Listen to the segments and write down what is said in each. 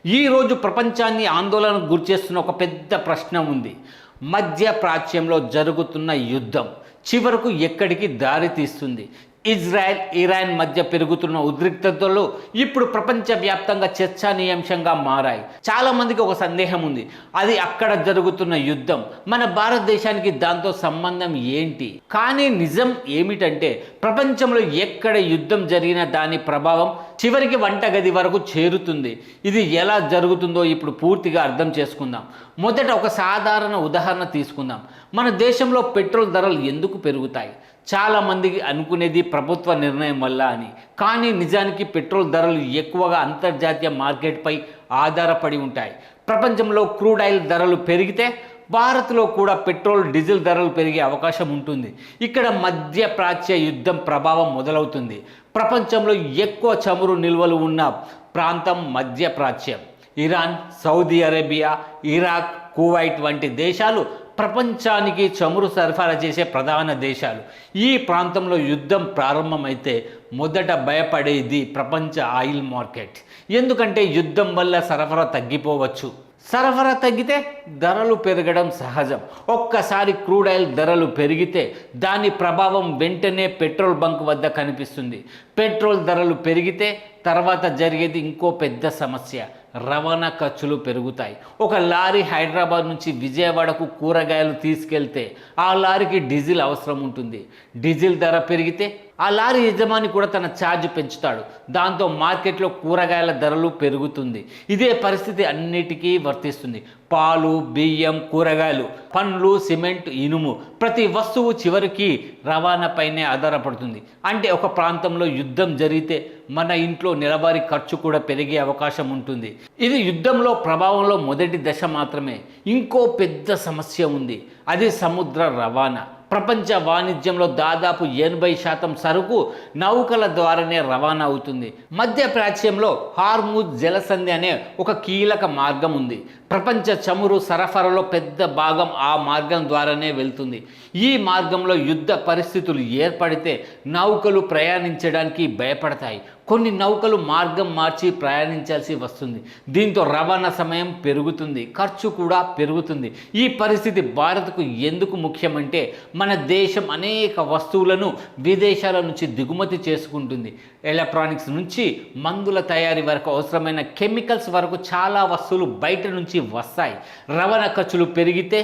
ఈరోజు ప్రపంచాన్ని ఆందోళనకు గురిచేస్తున్న ఒక పెద్ద ప్రశ్న ఉంది. మధ్య ప్రాచ్యంలో జరుగుతున్న యుద్ధం చివరకు ఎక్కడికి దారి తీస్తుంది? ఇజ్రాయెల్ ఇరాన్ మధ్య పెరుగుతున్న ఉద్రిక్తతలు ఇప్పుడు ప్రపంచవ్యాప్తంగా చర్చనీయాంశంగా మారాయి. చాలామందికి ఒక సందేహం ఉంది, అది అక్కడ జరుగుతున్న యుద్ధం మన భారతదేశానికి దాంతో సంబంధం ఏంటి? కానీ నిజం ఏమిటంటే ప్రపంచంలో ఎక్కడ యుద్ధం జరిగినా దాని ప్రభావం చివరికి వంటగది వరకు చేరుతుంది. ఇది ఎలా జరుగుతుందో ఇప్పుడు పూర్తిగా అర్థం చేసుకుందాం. మొదట ఒక సాధారణ ఉదాహరణ తీసుకుందాం. మన దేశంలో పెట్రోల్ ధరలు ఎందుకు పెరుగుతాయి? చాలామందికి అనుకునేది ప్రభుత్వ నిర్ణయం వల్ల అని, కానీ నిజానికి పెట్రోల్ ధరలు ఎక్కువగా అంతర్జాతీయ మార్కెట్పై ఆధారపడి ఉంటాయి. ప్రపంచంలో క్రూడ్ ఆయిల్ ధరలు పెరిగితే భారత్లో కూడా పెట్రోల్ డీజిల్ ధరలు పెరిగే అవకాశం ఉంటుంది. ఇక్కడ మధ్య ప్రాచ్య యుద్ధం ప్రభావం మొదలవుతుంది. ప్రపంచంలో ఎక్కువ చమురు నిల్వలు ఉన్న ప్రాంతం మధ్య ప్రాచ్యం. Iran, Saudi Arabia, Iraq, Kuwait వంటి దేశాలు ప్రపంచానికి చమురు సరఫరా చేసే ప్రధాన దేశాలు. ఈ ప్రాంతంలో యుద్ధం ప్రారంభమైతే మొదట భయపడేది ప్రపంచ ఆయిల్ మార్కెట్. ఎందుకంటే యుద్ధం వల్ల సరఫరా తగ్గిపోవచ్చు. సరఫరా తగ్గితే ధరలు పెరగడం సహజం. ఒక్కసారి క్రూడ్ ఆయిల్ ధరలు పెరిగితే దాని ప్రభావం వెంటనే పెట్రోల్ బంక్ వద్ద కనిపిస్తుంది. పెట్రోల్ ధరలు పెరిగితే తర్వాత జరిగేది ఇంకో పెద్ద సమస్య, రవాణా ఖర్చులు పెరుగుతాయి. ఒక లారీ హైదరాబాద్ నుంచి విజయవాడకు కూరగాయలు తీసుకెళ్తే ఆ లారీకి డీజిల్ అవసరం ఉంటుంది. డీజిల్ ధర పెరిగితే ఆ లారీ యజమాని కూడా తన ఛార్జ్ పెంచుతాడు. దాంతో మార్కెట్లో కూరగాయల ధరలు పెరుగుతుంది. ఇదే పరిస్థితి అన్నిటికీ వర్తిస్తుంది. పాలు, బియ్యం, కూరగాయలు, పండ్లు, సిమెంట్, ఇనుము, ప్రతి వస్తువు చివరికి రవాణాపైనే ఆధారపడుతుంది. అంటే ఒక ప్రాంతంలో యుద్ధం జరిగితే మన ఇంట్లో నెలవారీ ఖర్చు కూడా పెరిగే అవకాశం ఉంటుంది. ఇది యుద్ధంలో ప్రభావంలో మొదటి దశ మాత్రమే. ఇంకో పెద్ద సమస్య ఉంది, అది సముద్ర రవాణా. ప్రపంచ వాణిజ్యంలో దాదాపు 80% సరుకు నౌకల ద్వారానే రవాణా అవుతుంది. మధ్య ప్రాచ్యంలో హార్ముజ్ జలసంధి అనే ఒక కీలక మార్గం ఉంది. ప్రపంచ చమురు సరఫరాలో పెద్ద భాగం ఆ మార్గం ద్వారానే వెళ్తుంది. ఈ మార్గంలో యుద్ధ పరిస్థితులు ఏర్పడితే నౌకలు ప్రయాణించడానికి భయపడతాయి. కొన్ని నౌకలు మార్గం మార్చి ప్రయాణించాల్సి వస్తుంది. దీంతో రవాణా సమయం పెరుగుతుంది, ఖర్చు కూడా పెరుగుతుంది. ఈ పరిస్థితి భారత్కు ఎందుకు ముఖ్యమంటే మన దేశం అనేక వస్తువులను విదేశాల నుంచి దిగుమతి చేసుకుంటుంది. ఎలక్ట్రానిక్స్ నుంచి మందుల తయారీ వరకు, అవసరమైన కెమికల్స్ వరకు చాలా వస్తువులు బయట నుంచి వస్తాయి. రవాణా ఖర్చులు పెరిగితే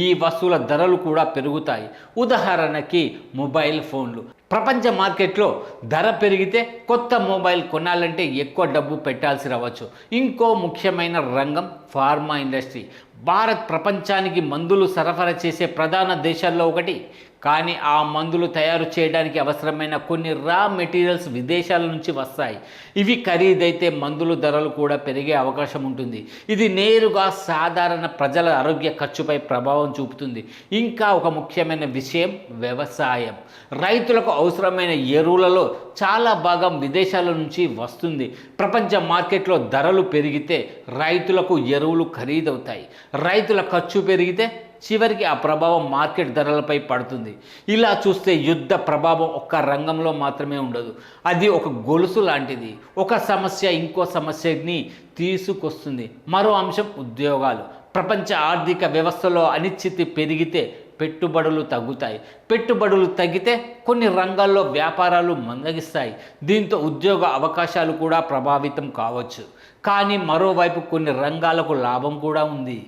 ఈ వస్తువుల ధరలు కూడా పెరుగుతాయి. ఉదాహరణకి మొబైల్ ఫోన్లు. ప్రపంచ మార్కెట్లో ధర పెరిగితే కొత్త మొబైల్ కొనాలంటే ఎక్కువ డబ్బు పెట్టాల్సి రావచ్చు. ఇంకో ముఖ్యమైన రంగం ఫార్మా ఇండస్ట్రీ. భారత్ ప్రపంచానికి మందులు సరఫరా చేసే ప్రధాన దేశాల్లో ఒకటి. కానీ ఆ మందులు తయారు చేయడానికి అవసరమైన కొన్ని రా మెటీరియల్స్ విదేశాల నుంచి వస్తాయి. ఇవి ఖరీదైతే మందుల ధరలు కూడా పెరిగే అవకాశం ఉంటుంది. ఇది నేరుగా సాధారణ ప్రజల ఆరోగ్య ఖర్చుపై ప్రభావం చూపుతుంది. ఇంకా ఒక ముఖ్యమైన విషయం వ్యవసాయం. రైతులకు అవసరమైన ఎరువులలో చాలా భాగం విదేశాల నుంచి వస్తుంది. ప్రపంచ మార్కెట్లో ధరలు పెరిగితే రైతులకు ఎరువులు ఖరీదవుతాయి. రైతుల ఖర్చు పెరిగితే చివరికి ఆ ప్రభావం మార్కెట్ ధరలపై పడుతుంది. ఇలా చూస్తే యుద్ధ ప్రభావం ఒక్క రంగంలో మాత్రమే ఉండదు, అది ఒక గొలుసు లాంటిది. ఒక సమస్య ఇంకో సమస్యని తీసుకొస్తుంది. మరో అంశం ఉద్యోగాలు. ప్రపంచ ఆర్థిక వ్యవస్థలో అనిశ్చితి పెరిగితే పెట్టుబడులు తగ్గుతాయి. పెట్టుబడులు తగ్గితే కొన్ని రంగాల్లో వ్యాపారాలు మందగిస్తాయి. దీంతో ఉద్యోగ అవకాశాలు కూడా ప్రభావితం కావచ్చు. కానీ మరోవైపు కొన్ని రంగాలకు లాభం కూడా ఉంది.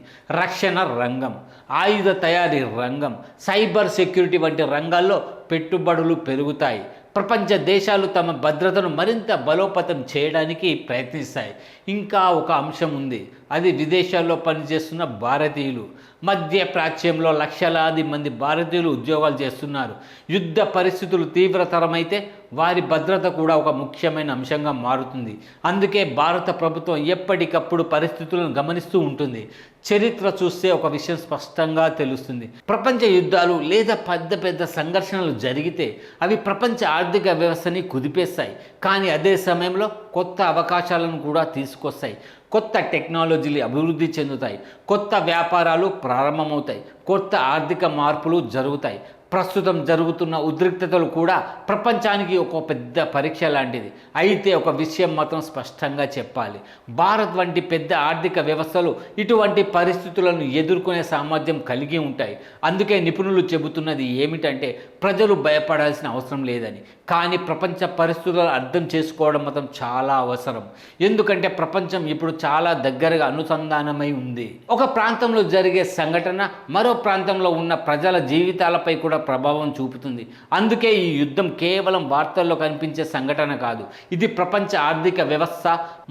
రక్షణ రంగం, ఆయుధ తయారీ రంగం, సైబర్ సెక్యూరిటీ వంటి రంగాల్లో పెట్టుబడులు పెరుగుతాయి. ప్రపంచ దేశాలు తమ భద్రతను మరింత బలోపేతం చేయడానికి ప్రయత్నిస్తాయి. ఇంకా ఒక అంశం ఉంది, అది విదేశాల్లో పనిచేస్తున్న భారతీయులు. మధ్య ప్రాచ్యంలో లక్షలాది మంది భారతీయులు ఉద్యోగాలు చేస్తున్నారు. యుద్ధ పరిస్థితులు తీవ్రతరమైతే వారి భద్రత కూడా ఒక ముఖ్యమైన అంశంగా మారుతుంది. అందుకే భారత ప్రభుత్వం ఎప్పటికప్పుడు పరిస్థితులను గమనిస్తూ ఉంటుంది. చరిత్ర చూస్తే ఒక విషయం స్పష్టంగా తెలుస్తుంది. ప్రపంచ యుద్ధాలు లేదా పెద్ద పెద్ద సంఘర్షణలు జరిగితే అవి ప్రపంచ ఆర్థిక వ్యవస్థని కుదిపేస్తాయి. కానీ అదే సమయంలో కొత్త అవకాశాలను కూడా తీసుకొస్తాయి. కొత్త టెక్నాలజీలు అభివృద్ధి చెందుతాయి. కొత్త వ్యాపారాలు ప్రారంభమవుతాయి. కొత్త ఆర్థిక మార్పులు జరుగుతాయి. ప్రస్తుతం జరుగుతున్న ఉద్రిక్తతలు కూడా ప్రపంచానికి ఒక పెద్ద పరీక్ష లాంటిది. అయితే ఒక విషయం మాత్రం స్పష్టంగా చెప్పాలి, భారత్ వంటి పెద్ద ఆర్థిక వ్యవస్థలు ఇటువంటి పరిస్థితులను ఎదుర్కొనే సామర్థ్యం కలిగి ఉంటాయి. అందుకే నిపుణులు చెబుతున్నది ఏమిటంటే ప్రజలు భయపడాల్సిన అవసరం లేదని, కానీ ప్రపంచ పరిస్థితులను అర్థం చేసుకోవడం మాత్రం చాలా అవసరం. ఎందుకంటే ప్రపంచం ఇప్పుడు చాలా దగ్గరగా అనుసంధానమై ఉంది. ఒక ప్రాంతంలో జరిగే సంఘటన మరో ప్రాంతంలో ఉన్న ప్రజల జీవితాలపై కూడా ప్రభావం చూపుతుంది. అందుకే ఈ యుద్ధం కేవలం వార్తల్లో కనిపించే సంఘటన కాదు, ఇది ప్రపంచ ఆర్థిక వ్యవస్థ,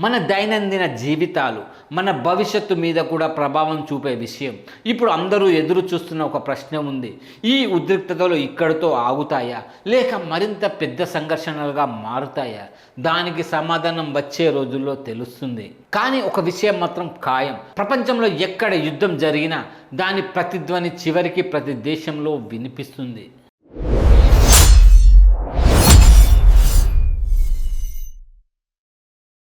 మన దైనందిన జీవితాలు, మన భవిష్యత్తు మీద కూడా ప్రభావం చూపే విషయం. ఇప్పుడు అందరూ ఎదురు చూస్తున్న ఒక ప్రశ్న ఉంది, ఈ ఉద్రిక్తతలు ఇక్కడితో ఆగుతాయా లేక మరింత పెద్ద సంఘర్షణలుగా మారుతాయా? దానికి సమాధానం వచ్చే రోజుల్లో తెలుస్తుంది. కానీ ఒక విషయం మాత్రం ఖాయం, ప్రపంచంలో ఎక్కడ యుద్ధం జరిగినా దాని ప్రతిధ్వని చివరికి ప్రతి దేశంలో వినిపిస్తుంది.